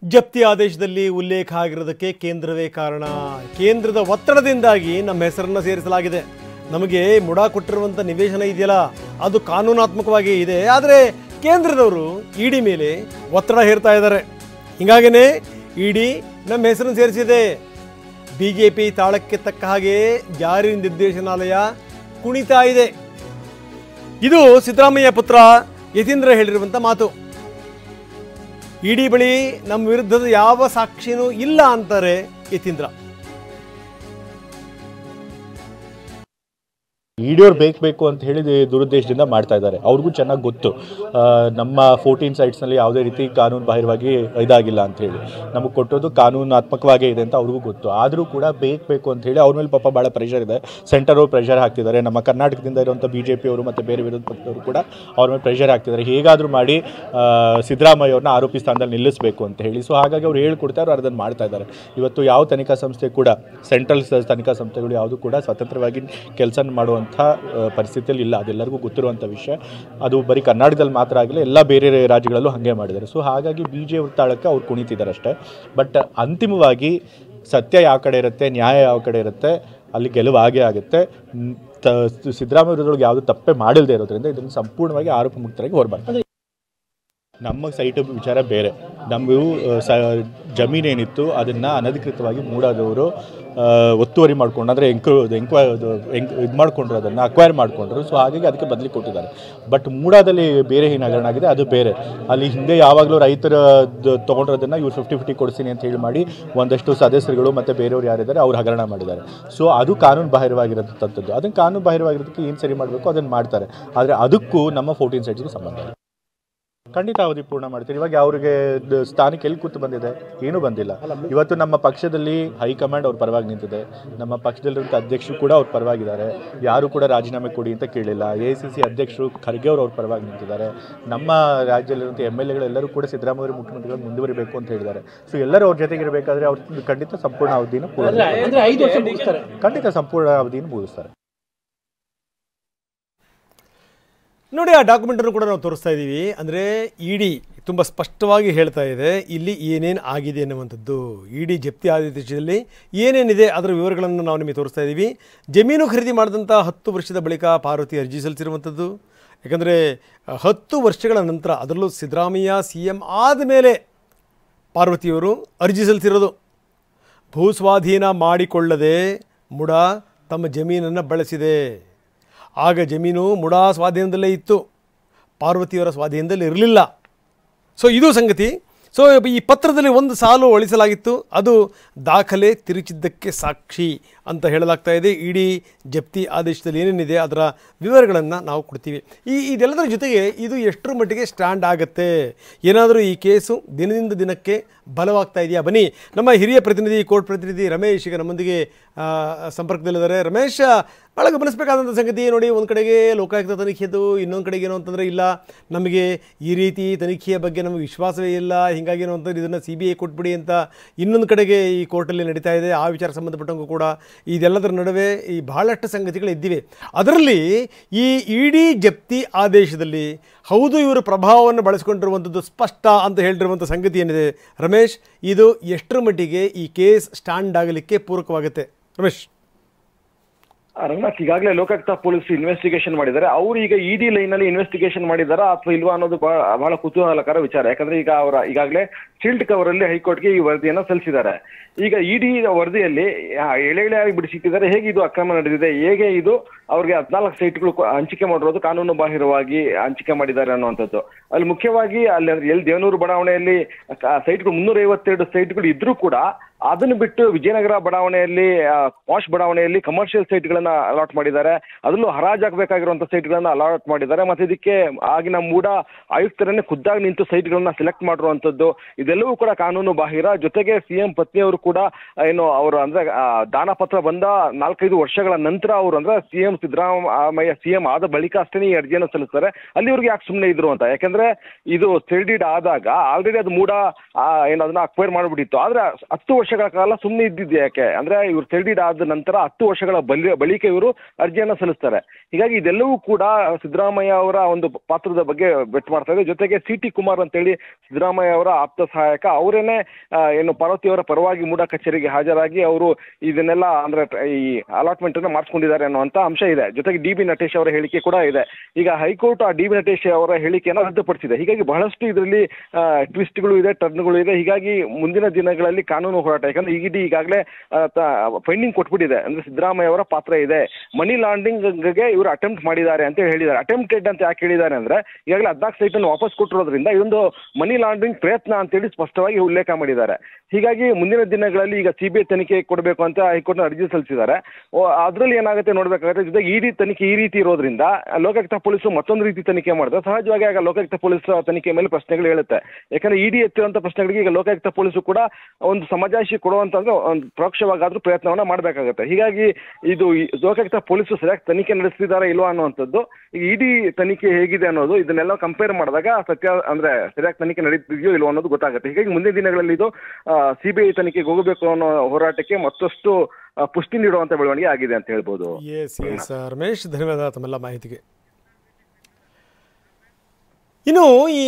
ಜಪ್ತಿ ಆದೇಶದಲ್ಲಿ ಉಲ್ಲೇಖ ಆಗಿರೋದಕ್ಕೆ ಕೇಂದ್ರವೇ ಕಾರಣ. ಕೇಂದ್ರದ ಒತ್ತಡದಿಂದಾಗಿ ನಮ್ಮ ಹೆಸರನ್ನು ಸೇರಿಸಲಾಗಿದೆ. ನಮಗೆ ಮುಡಾ ಕೊಟ್ಟಿರುವಂಥ ನಿವೇಶನ ಇದೆಯಲ್ಲ, ಅದು ಕಾನೂನಾತ್ಮಕವಾಗಿ ಇದೆ. ಆದರೆ ಕೇಂದ್ರದವರು ಇಡಿ ಮೇಲೆ ಒತ್ತಡ ಹೇರ್ತಾ ಇದ್ದಾರೆ. ಹೀಗಾಗಿಯೇ ಇಡಿ ನಮ್ಮ ಹೆಸರನ್ನು ಸೇರಿಸಿದೆ. ಬಿಜೆಪಿ ತಾಳಕ್ಕೆ ತಕ್ಕ ಹಾಗೆ ಜಾರಿ ನಿರ್ದೇಶನಾಲಯ ಕುಣಿತಾ ಇದೆ. ಇದು ಸಿದ್ದರಾಮಯ್ಯ ಪುತ್ರ ಯತೀಂದ್ರ ಹೇಳಿರುವಂಥ ಮಾತು. ಇಡಿ ಬಳಿ ನಮ್ಮ ವಿರುದ್ಧದ ಯಾವ ಸಾಕ್ಷಿನೂ ಇಲ್ಲ ಅಂತಾರೆ ಯತೀಂದ್ರ. ಇಡಿಯವ್ರು ಬೇಕು ಅಂತ ಹೇಳಿ ದುರುದ್ದೇಶದಿಂದ ಮಾಡ್ತಾ ಇದ್ದಾರೆ. ಅವ್ರಿಗೂ ಚೆನ್ನಾಗಿ ಗೊತ್ತು ನಮ್ಮ 14 ಸೈಟ್ಸ್ನಲ್ಲಿ ಯಾವುದೇ ರೀತಿ ಕಾನೂನು ಬಾಹಿರವಾಗಿ ಇದಾಗಿಲ್ಲ ಅಂತ ಹೇಳಿ, ನಮಗೆ ಕೊಟ್ಟೋದು ಕಾನೂನಾತ್ಮಕವಾಗೇ ಇದೆ ಅಂತ ಅವ್ರಿಗೂ ಗೊತ್ತು. ಆದರೂ ಕೂಡ ಬೇಕು ಅಂತ ಹೇಳಿ ಅವ್ರ ಮೇಲೆ ಪಾಪ ಭಾಳ ಪ್ರೆಷರ್ ಇದೆ. ಸೆಂಟರ್ ಅವ್ರು ಪ್ರೆಷರ್ ಹಾಕ್ತಿದ್ದಾರೆ. ನಮ್ಮ ಕರ್ನಾಟಕದಿಂದ ಇರುವಂಥ BJP ಅವರು ಮತ್ತು ಬೇರೆ ವಿರೋಧ ಪಕ್ಷದವರು ಕೂಡ ಅವ್ರ ಮೇಲೆ ಪ್ರೆಷರ್ ಹಾಕ್ತಿದ್ದಾರೆ. ಹೇಗಾದರೂ ಮಾಡಿ ಸಿದ್ದರಾಮಯ್ಯ ಅವ್ರನ್ನ ಆರೋಪಿ ಸ್ಥಾನದಲ್ಲಿ ನಿಲ್ಲಿಸಬೇಕು ಅಂತ ಹೇಳಿ. ಸೊ ಹಾಗಾಗಿ ಅವ್ರು ಹೇಳ್ಕೊಡ್ತಾರೆ, ಅವ್ರು ಅದನ್ನು ಮಾಡ್ತಾ ಇದ್ದಾರೆ. ಇವತ್ತು ಯಾವ ತನಿಖಾ ಸಂಸ್ಥೆ ಕೂಡ, ಸೆಂಟ್ರಲ್ ತನಿಖಾ ಸಂಸ್ಥೆಗಳು ಯಾವುದು ಕೂಡ ಸ್ವತಂತ್ರವಾಗಿ ಕೆಲಸ ಮಾಡುವಂಥ ಪರಿಸ್ಥಿತಿಯಲ್ಲಿ ಇಲ್ಲ. ಅದೆಲ್ಲರಿಗೂ ಗೊತ್ತಿರುವಂಥ ವಿಷಯ. ಅದು ಬರೀ ಕರ್ನಾಟಕದಲ್ಲಿ ಮಾತ್ರ ಆಗಿಲ್ಲ, ಎಲ್ಲ ಬೇರೆ ರಾಜ್ಯಗಳಲ್ಲೂ ಹಾಗೆ ಮಾಡಿದ್ದಾರೆ. ಸೊ ಹಾಗಾಗಿ BJP ತಾಳಕ್ಕೆ ಅವ್ರು ಕುಣಿತಿದ್ದಾರೆ ಅಷ್ಟೇ. ಬಟ್ ಅಂತಿಮವಾಗಿ ಸತ್ಯ ಯಾವ ಕಡೆ ಇರುತ್ತೆ, ನ್ಯಾಯ ಯಾವ ಕಡೆ ಇರುತ್ತೆ, ಅಲ್ಲಿ ಗೆಲುವು ಆಗೇ ಆಗುತ್ತೆ. ಸಿದ್ದರಾಮಯ್ಯ ವಿರೋಧಗಳಿಗೆ ಯಾವುದು ತಪ್ಪೇ ಮಾಡಿಲ್ಲದೆ ಇರೋದ್ರಿಂದ ಇದನ್ನು ಸಂಪೂರ್ಣವಾಗಿ ಆರೋಪ ಮುಕ್ತರಾಗಿ ಹೊರಬರ್ತಾರೆ. ನಮ್ಮ ಸೈಟ್ ವಿಚಾರ ಬೇರೆ. ನಮಗೂ ಜಮೀನೇನಿತ್ತು ಅದನ್ನು ಅನಧಿಕೃತವಾಗಿ ಮೂಡಾದವರು ಒತ್ತುವರಿ ಮಾಡ್ಕೊಂಡು, ಅಂದರೆ ಇದು ಮಾಡಿಕೊಂಡ್ರು, ಅದನ್ನು ಅಕ್ವೈರ್ ಮಾಡಿಕೊಂಡ್ರು. ಸೊ ಹಾಗಾಗಿ ಅದಕ್ಕೆ ಬದಲಿ ಕೊಟ್ಟಿದ್ದಾರೆ. ಬಟ್ ಮೂಡಾದಲ್ಲಿ ಬೇರೆ ಏನು ಹಗರಣ ಆಗಿದೆ ಅದು ಬೇರೆ. ಅಲ್ಲಿ ಹಿಂದೆ ಯಾವಾಗಲೂ ರೈತರ ತೊಗೊಂಡಿರೋದನ್ನು ಇವ್ರು 50-50 ಕೊಡಿಸ್ತೀನಿ ಅಂತ ಹೇಳಿ ಮಾಡಿ ಒಂದಷ್ಟು ಸದಸ್ಯರುಗಳು ಮತ್ತು ಬೇರೆಯವ್ರು ಯಾರಿದ್ದಾರೆ ಅವ್ರು ಹಗರಣ ಮಾಡಿದ್ದಾರೆ. ಸೊ ಅದು ಕಾನೂನು ಬಾಹಿರವಾಗಿರೋಂಥದ್ದು. ಅದನ್ನು ಕಾನೂನು ಬಾಹಿರವಾಗಿರೋದಕ್ಕೆ ಏನು ಸರಿ ಮಾಡಬೇಕು ಅದನ್ನು ಮಾಡ್ತಾರೆ. ಆದರೆ ಅದಕ್ಕೂ ನಮ್ಮ 14 ಸೈಟ್ಸ್ಗೂ ಸಂಬಂಧ ಇಲ್ಲ. ಖಂಡಿತ ಅವಧಿ ಪೂರ್ಣ ಮಾಡ್ತೀವಿ. ಇವಾಗ ಅವ್ರಿಗೆ ಸ್ಥಾನಕ್ಕೆ ಎಲ್ಲಿ ಕೂತು ಬಂದಿದೆ? ಏನೂ ಬಂದಿಲ್ಲ. ಇವತ್ತು ನಮ್ಮ ಪಕ್ಷದಲ್ಲಿ ಹೈಕಮಾಂಡ್ ಅವ್ರ ಪರವಾಗಿ ನಿಂತಿದೆ. ನಮ್ಮ ಪಕ್ಷದಲ್ಲಿರುವಂಥ ಅಧ್ಯಕ್ಷರು ಕೂಡ ಅವ್ರ ಪರವಾಗಿದ್ದಾರೆ. ಯಾರು ಕೂಡ ರಾಜೀನಾಮೆ ಕೊಡಿ ಅಂತ ಕೇಳಿಲ್ಲ. AICC ಅಧ್ಯಕ್ಷರು ಖರ್ಗೆ ಅವ್ರ ಪರವಾಗಿ ನಿಂತಿದ್ದಾರೆ. ನಮ್ಮ ರಾಜ್ಯದಲ್ಲಿರುವಂಥ MLAಗಳೆಲ್ಲರೂ ಕೂಡ ಸಿದ್ದರಾಮಯ್ಯ ಮುಖ್ಯಮಂತ್ರಿಗಳು ಮುಂದುವರಿಬೇಕು ಅಂತ ಹೇಳಿದ್ದಾರೆ. ಸೊ ಎಲ್ಲರೂ ಅವ್ರ ಜೊತೆಗಿರಬೇಕಾದ್ರೆ ಅವ್ರು ಖಂಡಿತ ಸಂಪೂರ್ಣ ಅವಧಿನ ಖಂಡಿತ ಸಂಪೂರ್ಣ ಅವಧಿಯನ್ನು ಮುಗಿಸ್ತಾರೆ. ನೋಡಿ, ಆ ಡಾಕ್ಯುಮೆಂಟನ್ನು ಕೂಡ ನಾವು ತೋರಿಸ್ತಾ ಇದ್ದೀವಿ. ಅಂದರೆ ಇಡಿ ತುಂಬ ಸ್ಪಷ್ಟವಾಗಿ ಹೇಳ್ತಾ ಇದೆ ಇಲ್ಲಿ ಏನೇನು ಆಗಿದೆ ಅನ್ನುವಂಥದ್ದು. ಇಡಿ ಜಪ್ತಿ ಆದೇಶದಲ್ಲಿ ಏನೇನಿದೆ ಅದರ ವಿವರಗಳನ್ನು ನಾವು ನಿಮಗೆ ತೋರಿಸ್ತಾ ಇದ್ದೀವಿ. ಜಮೀನು ಖರೀದಿ ಮಾಡಿದಂಥ 10 ವರ್ಷದ ಬಳಿಕ ಪಾರ್ವತಿ ಅರ್ಜಿ ಸಲ್ಲಿಸಿರುವಂಥದ್ದು. ಯಾಕಂದರೆ 10 ವರ್ಷಗಳ ನಂತರ, ಅದರಲ್ಲೂ ಸಿದ್ದರಾಮಯ್ಯ CM ಆದಮೇಲೆ ಪಾರ್ವತಿಯವರು ಅರ್ಜಿ ಸಲ್ಲಿಸಿರೋದು. ಭೂಸ್ವಾಧೀನ ಮಾಡಿಕೊಳ್ಳದೆ ಮುಡಾ ತಮ್ಮ ಜಮೀನನ್ನು ಬಳಸಿದೆ. ಆಗ ಜಮೀನು ಮುಡಾ ಸ್ವಾಧೀನದಲ್ಲೇ ಇತ್ತು, ಪಾರ್ವತಿಯವರ ಸ್ವಾಧೀನದಲ್ಲಿ ಇರಲಿಲ್ಲ. ಸೊ ಇದು ಸಂಗತಿ. ಸೊ ಈ ಪತ್ರದಲ್ಲಿ ಒಂದು ಸಾಲು ಅಳಿಸಲಾಗಿತ್ತು, ಅದು ದಾಖಲೆ ತಿರುಚಿದ್ದಕ್ಕೆ ಸಾಕ್ಷಿ ಅಂತ ಹೇಳಲಾಗ್ತಾ ಇದೆ. ಇಡೀ ಜಪ್ತಿ ಆದೇಶದಲ್ಲಿ ಏನೇನಿದೆ ಅದರ ವಿವರಗಳನ್ನು ನಾವು ಕೊಡ್ತೀವಿ. ಇದೆಲ್ಲದರ ಜೊತೆಗೆ ಇದು ಎಷ್ಟರ ಮಟ್ಟಿಗೆ ಸ್ಟ್ಯಾಂಡ್ ಆಗುತ್ತೆ, ಏನಾದರೂ ಈ ಕೇಸು ದಿನದಿಂದ ದಿನಕ್ಕೆ ಬಲವಾಗ್ತಾ ಇದೆಯಾ? ಬನ್ನಿ, ನಮ್ಮ ಹಿರಿಯ ಪ್ರತಿನಿಧಿ, ಕೋರ್ಟ್ ಪ್ರತಿನಿಧಿ ರಮೇಶ್ ಈಗ ನಮ್ಮೊಂದಿಗೆ ಸಂಪರ್ಕದಲ್ಲಿದ್ದಾರೆ. ರಮೇಶ್, ಭಾಳ ಗಮನಿಸಬೇಕಾದಂಥ ಸಂಗತಿ ನೋಡಿ, ಒಂದು ಕಡೆಗೆ ಲೋಕಾಯುಕ್ತ ತನಿಖೆದು, ಇನ್ನೊಂದು ಕಡೆಗೆ ಏನು ಅಂತಂದರೆ ಇಲ್ಲ ನಮಗೆ ಈ ರೀತಿ ತನಿಖೆಯ ಬಗ್ಗೆ ನಮಗೆ ವಿಶ್ವಾಸವೇ ಇಲ್ಲ, ಹೀಗಾಗಿ ಏನು ಅಂತಂದರೆ ಇದನ್ನು CBI ಕೊಟ್ಬಿಡಿ ಅಂತ ಇನ್ನೊಂದು ಕಡೆಗೆ ಈ ಕೋರ್ಟಲ್ಲಿ ನಡೀತಾ ಇದೆ. ಆ ವಿಚಾರ ಸಂಬಂಧಪಟ್ಟಂಗೂ ಕೂಡ ಇದೆಲ್ಲದರ ನಡುವೆ ಈ ಬಹಳಷ್ಟು ಸಂಗತಿಗಳು ಇದ್ದಿವೆ. ಅದರಲ್ಲಿ ಈ ಇಡಿ ಜಪ್ತಿ ಆದೇಶದಲ್ಲಿ ಹೌದು ಇವರು ಪ್ರಭಾವವನ್ನು ಬಳಸಿಕೊಂಡಿರುವಂಥದ್ದು ಸ್ಪಷ್ಟ ಅಂತ ಹೇಳಿರುವಂಥ ಸಂಗತಿ ಏನಿದೆ ರಮೇಶ್, ಇದು ಎಷ್ಟರ ಮಟ್ಟಿಗೆ ಈ ಕೇಸ್ ಸ್ಟ್ಯಾಂಡ್ ಆಗಲಿಕ್ಕೆ ಪೂರಕವಾಗುತ್ತೆ? ರಮೇಶ್, ರಂಗನಾಥ್, ಈಗಾಗಲೇ ಲೋಕಾಯುಕ್ತ ಪೊಲೀಸ್ ಇನ್ವೆಸ್ಟಿಗೇಷನ್ ಮಾಡಿದ್ದಾರೆ. ಅವರು ಈಗ ಇಡಿ ಲೈನ್ ಅಲ್ಲಿ ಇನ್ವೆಸ್ಟಿಗೇಷನ್ ಮಾಡಿದಾರಾ ಅಥವಾ ಇಲ್ವಾ ಅನ್ನೋದು ಬಹಳ ಕುತೂಹಲಕರ ವಿಚಾರ. ಯಾಕಂದ್ರೆ ಈಗ ಅವರ ಈಗಾಗಲೇ ಶೀಲ್ಡ್ ಕವರ್ ಅಲ್ಲಿ ಹೈಕೋರ್ಟ್ಗೆ ಈ ವರದಿಯನ್ನ ಸಲ್ಲಿಸಿದ್ದಾರೆ. ಈಗ ಇಡಿ ವರದಿಯಲ್ಲಿ ಎಳೆಯಾಗಿ ಬಿಡಿಸಿಟ್ಟಿದ್ದಾರೆ. ಹೇಗೆ ಇದು ಅಕ್ರಮ ನಡೆದಿದೆ, ಹೇಗೆ ಇದು ಅವ್ರಿಗೆ 14 ಸೈಟ್ಗಳು ಹಂಚಿಕೆ ಮಾಡಿರೋದು ಕಾನೂನು ಬಾಹಿರವಾಗಿ ಹಂಚಿಕೆ ಮಾಡಿದ್ದಾರೆ ಅನ್ನುವಂಥದ್ದು. ಅಲ್ಲಿ ಮುಖ್ಯವಾಗಿ ಅಲ್ಲಿ ಎಲ್ಲಿ ದೇವನೂರು ಬಡಾವಣೆಯಲ್ಲಿ ಸೈಟ್ಗಳು 352 ಸೈಟ್ಗಳು ಇದ್ರೂ ಕೂಡ ಅದನ್ನು ಬಿಟ್ಟು ವಿಜಯನಗರ ಬಡಾವಣೆಯಲ್ಲಿ, ಪಾಶ್ ಬಡಾವಣೆಯಲ್ಲಿ ಕಮರ್ಷಿಯಲ್ ಸೈಟ್ಗಳನ್ನ ಅಲಾಟ್ ಮಾಡಿದ್ದಾರೆ. ಅದರಲ್ಲೂ ಹರಾಜಾಗಬೇಕಾಗಿರುವಂತಹ ಸೈಟ್ಗಳನ್ನ ಅಲಾಟ್ ಮಾಡಿದ್ದಾರೆ. ಮತ್ತೆ ಇದಕ್ಕೆ ಆಗಿನ ಮೂಡ ಆಯುಕ್ತರನ್ನೇ ಖುದ್ದಾಗಿ ನಿಂತು ಸೈಟ್ಗಳನ್ನ ಸೆಲೆಕ್ಟ್ ಮಾಡಿರುವಂತದ್ದು, ಇದೆಲ್ಲವೂ ಕೂಡ ಕಾನೂನು ಬಾಹಿರ. ಜೊತೆಗೆ CM ಪತ್ನಿಯವರು ಕೂಡ ಏನು ಅವರು ಅಂದ್ರೆ ದಾನ ಪತ್ರ ಬಂದ 4-5 ವರ್ಷಗಳ ನಂತರ ಅವರು ಅಂದ್ರೆ ಸಿದ್ದರಾಮಯ್ಯ CM ಆದ ಬಳಿಕ ಅಷ್ಟೇ ಈ ಅರ್ಜಿಯನ್ನು ಸಲ್ಲಿಸ್ತಾರೆ. ಅಲ್ಲಿವರೆಗೆ ಯಾಕೆ ಸುಮ್ಮನೆ ಇದ್ರು ಅಂತ. ಯಾಕಂದ್ರೆ ಇದು ಸ್ಟೇಡಿಡ್ ಆದಾಗ ಆಲ್ರೆಡಿ ಅದು ಮೂಡ ಏನು ಅದನ್ನ ಅಕ್ವೈರ್ ಮಾಡಿಬಿಟ್ಟಿತ್ತು. ಆದ್ರೆ 10 ವರ್ಷಗಳ ಕಾಲ ಸುಮ್ಮನೆ ಇದ್ದಿದ್ದು ಯಾಕೆ ಅಂದ್ರೆ ಇವ್ರು ತೆರಡಿದ ಆದ ನಂತರ 10 ವರ್ಷಗಳ ಬಳಿಕ ಇವರು ಅರ್ಜಿಯನ್ನ ಸಲ್ಲಿಸ್ತಾರೆ. ಹೀಗಾಗಿ ಇದೆಲ್ಲವೂ ಕೂಡ ಸಿದ್ದರಾಮಯ್ಯ ಅವರ ಒಂದು ಪಾತ್ರದ ಬಗ್ಗೆ ಬೆಟ್ ಮಾಡ್ತಾ ಇದೆ. ಜೊತೆಗೆ ಸಿ.ಟಿ. ಕುಮಾರ್ ಅಂತೇಳಿ ಸಿದ್ದರಾಮಯ್ಯ ಅವರ ಆಪ್ತ ಸಹಾಯಕ, ಅವರೇನೆ ಏನು ಪಾರ್ವತಿ ಅವರ ಪರವಾಗಿ ಮೂಡ ಕಚೇರಿಗೆ ಹಾಜರಾಗಿ ಅವರು ಇದನ್ನೆಲ್ಲ ಅಂದ್ರೆ ಈ ಅಲಾಟ್ಮೆಂಟ್ ಅನ್ನು ಮಾಡಿಸ್ಕೊಂಡಿದ್ದಾರೆ ಅನ್ನುವಂತ ಅಂಶ ಇದೆ. ಜೊತೆಗೆ ಡಿ.ಬಿ. ನಟೇಶ್ ಅವರ ಹೇಳಿಕೆ ಕೂಡ ಇದೆ. ಈಗ ಹೈಕೋರ್ಟ್ ಆ ಡಿ.ಬಿ. ನಟೇಶ್ ಅವರ ಹೇಳಿಕೆಯನ್ನು ರದ್ದುಪಡಿಸಿದೆ. ಹೀಗಾಗಿ ಬಹಳಷ್ಟು ಇದರಲ್ಲಿ ಟ್ವಿಸ್ಟ್ಗಳು ಇದೆ, ಟರ್ನ್ಗಳು ಇದೆ. ಹೀಗಾಗಿ ಮುಂದಿನ ದಿನಗಳಲ್ಲಿ ಕಾನೂನು ಹೋರಾಟ, ಯಾಕಂದ್ರೆ ಇಡಿ ಈಗಾಗಲೇ ಫೈಂಡಿಂಗ್ ಕೊಟ್ಬಿಟ್ಟಿದೆ. ಅಂದ್ರೆ ಸಿದ್ದರಾಮಯ್ಯ ಅವರ ಪಾತ್ರ ಇದೆ, ಮನಿ ಲಾಂಡ್ರಿಂಗ್ಗೆ ಇವರು ಅಟೆಂಪ್ಟ್ ಮಾಡಿದ್ದಾರೆ ಅಂತ ಹೇಳಿದ್ದಾರೆ. ಅಟೆಂಪ್ಟೆಡ್ ಅಂತ ಯಾಕೆ ಹೇಳಿದ್ದಾರೆ ಅಂದ್ರೆ ಈಗಾಗಲೇ 14 ಸೈಟ್ ಅನ್ನು ವಾಪಸ್ ಕೊಟ್ಟಿರೋದ್ರಿಂದ ಇದೊಂದು ಮನಿ ಲಾಂಡ್ರಿಂಗ್ ಪ್ರಯತ್ನ ಅಂತೇಳಿ ಸ್ಪಷ್ಟವಾಗಿ ಉಲ್ಲೇಖ ಮಾಡಿದ್ದಾರೆ. ಹೀಗಾಗಿ ಮುಂದಿನ ದಿನಗಳಲ್ಲಿ ಈಗ ಸಿಬಿಐ ತನಿಖೆ ಕೊಡಬೇಕು ಅಂತ ಹೈಕೋರ್ಟ್ ಅರ್ಜಿ ಸಲ್ಲಿಸಿದ್ದಾರೆ. ಅದ್ರಲ್ಲಿ ಏನಾಗುತ್ತೆ ನೋಡ್ಬೇಕಾಗುತ್ತೆ. ಜೊತೆಗೆ ಇಡಿ ತನಿಖೆ ಈ ರೀತಿ ಇರೋದ್ರಿಂದ ಲೋಕಾಯುಕ್ತ ಪೊಲೀಸರು ಮತ್ತೊಂದು ರೀತಿ ತನಿಖೆ ಮಾಡ್ತಾರೆ. ಸಹಜವಾಗಿ ಆಗ ಲೋಕಾಯುಕ್ತ ಪೊಲೀಸ್ ತನಿಖೆ ಮೇಲೆ ಪ್ರಶ್ನೆಗಳು ಹೇಳುತ್ತೆ. ಯಾಕಂದ್ರೆ ಇಡಿ ಎತ್ತಿರುವಂತ ಪ್ರಶ್ನೆಗಳಿಗೆ ಈಗ ಲೋಕಾಯುಕ್ತ ಪೊಲೀಸರು ಕೂಡ ಒಂದು ಸಮಜಾಯಿಷಿ ಕೊಡುವಂತಂದ್ರೆ ಒಂದು ಪರೋಕ್ಷವಾಗಾದ್ರೂ ಪ್ರಯತ್ನವನ್ನ ಮಾಡಬೇಕಾಗುತ್ತೆ. ಹೀಗಾಗಿ ಇದು ಲೋಕಾಯುಕ್ತ ಪೊಲೀಸರು ಸರಿಯಾಗಿ ತನಿಖೆ ನಡೆಸ್ತಿದ್ದಾರೆ ಇಲ್ವಾ ಅನ್ನುವಂಥದ್ದು, ಈಗ ಇಡಿ ತನಿಖೆ ಹೇಗಿದೆ ಅನ್ನೋದು ಇದನ್ನೆಲ್ಲ ಕಂಪೇರ್ ಮಾಡಿದಾಗ ಸತ್ಯ ಅಂದ್ರೆ ಸರಿಯಾಗಿ ತನಿಖೆ ನಡೀತಿದೆಯೋ ಇಲ್ವೋ ಅನ್ನೋದು ಗೊತ್ತಾಗುತ್ತೆ. ಹೀಗಾಗಿ ಮುಂದಿನ ದಿನಗಳಲ್ಲಿ ಇದು ಸಿಬಿಐ ತನಿಖೆಗೆ ಹೋಗಬೇಕು ಅನ್ನೋ ಹೋರಾಟಕ್ಕೆ ಮತ್ತಷ್ಟು ಪುಷ್ಟಿ ನೀಡುವಂತ ಬೆಳವಣಿಗೆ ಆಗಿದೆ ಅಂತ ಹೇಳ್ಬೋದು. ರಮೇಶ್, ಧನ್ಯವಾದ ತಮ್ಮೆಲ್ಲ ಮಾಹಿತಿಗೆ. ಇನ್ನು ಈ